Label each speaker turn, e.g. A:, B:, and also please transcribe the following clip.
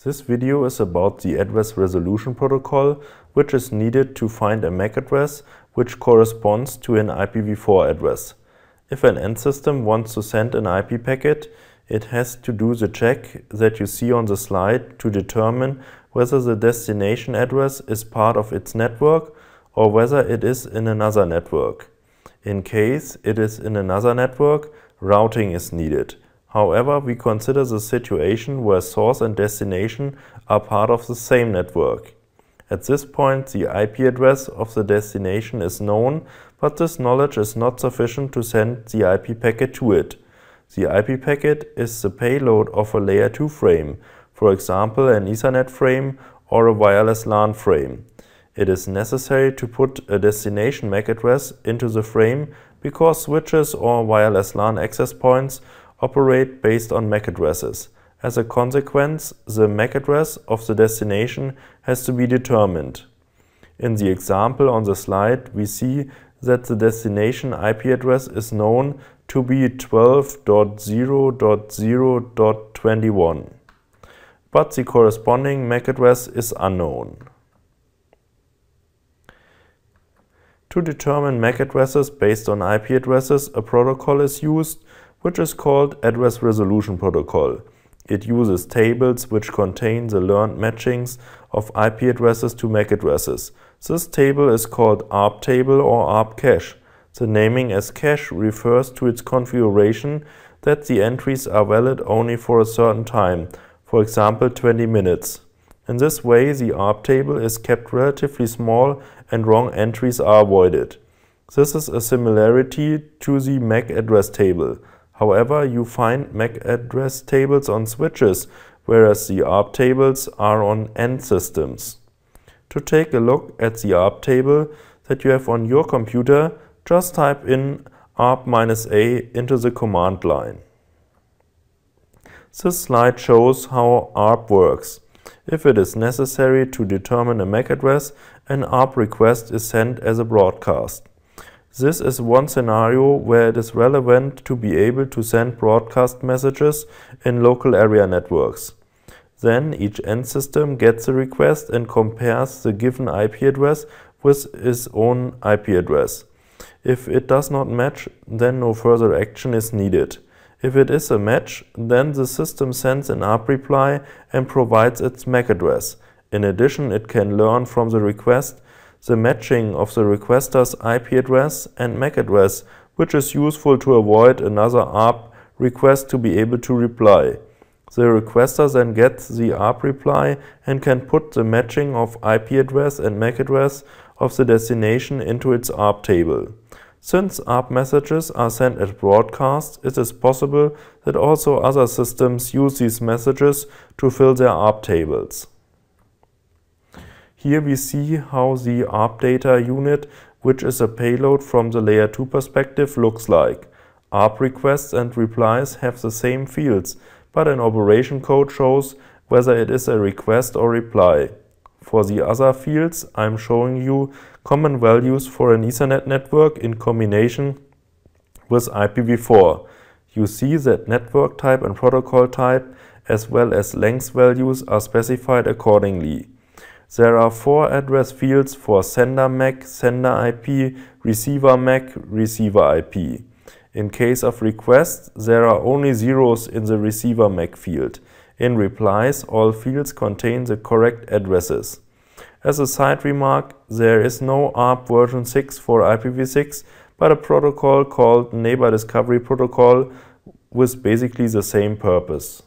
A: This video is about the address resolution protocol, which is needed to find a MAC address which corresponds to an IPv4 address. If an end system wants to send an IP packet, it has to do the check that you see on the slide to determine whether the destination address is part of its network or whether it is in another network. In case it is in another network, routing is needed. However, we consider the situation where source and destination are part of the same network. At this point, the IP address of the destination is known, but this knowledge is not sufficient to send the IP packet to it. The IP packet is the payload of a layer 2 frame, for example an Ethernet frame or a wireless LAN frame. It is necessary to put a destination MAC address into the frame because switches or wireless LAN access points operate based on MAC addresses. As a consequence, the MAC address of the destination has to be determined. In the example on the slide, we see that the destination IP address is known to be 12.0.0.21, but the corresponding MAC address is unknown. To determine MAC addresses based on IP addresses, a protocol is used which is called Address Resolution Protocol. It uses tables which contain the learned matchings of IP addresses to MAC addresses. This table is called ARP table or ARP cache. The naming as cache refers to its configuration that the entries are valid only for a certain time, for example 20 minutes. In this way, the ARP table is kept relatively small and wrong entries are avoided. This is a similarity to the MAC address table. However, you find MAC address tables on switches, whereas the ARP tables are on end systems. To take a look at the ARP table that you have on your computer, just type in ARP-A into the command line. This slide shows how ARP works. If it is necessary to determine a MAC address, an ARP request is sent as a broadcast. This is one scenario where it is relevant to be able to send broadcast messages in local area networks. Then each end system gets a request and compares the given IP address with its own IP address. If it does not match, then no further action is needed. If it is a match, then the system sends an ARP reply and provides its MAC address. In addition, it can learn from the request the matching of the requester's IP address and MAC address, which is useful to avoid another ARP request to be able to reply. The requester then gets the ARP reply and can put the matching of IP address and MAC address of the destination into its ARP table. Since ARP messages are sent as broadcasts, it is possible that also other systems use these messages to fill their ARP tables. Here we see how the ARP data unit, which is a payload from the layer 2 perspective, looks like. ARP requests and replies have the same fields, but an operation code shows whether it is a request or reply. For the other fields, I am showing you common values for an Ethernet network in combination with IPv4. You see that network type and protocol type as well as length values are specified accordingly. There are 4 address fields for sender MAC, sender IP, receiver MAC, receiver IP. In case of requests, there are only zeros in the receiver MAC field. In replies, all fields contain the correct addresses. As a side remark, there is no ARP version 6 for IPv6, but a protocol called Neighbor Discovery Protocol with basically the same purpose.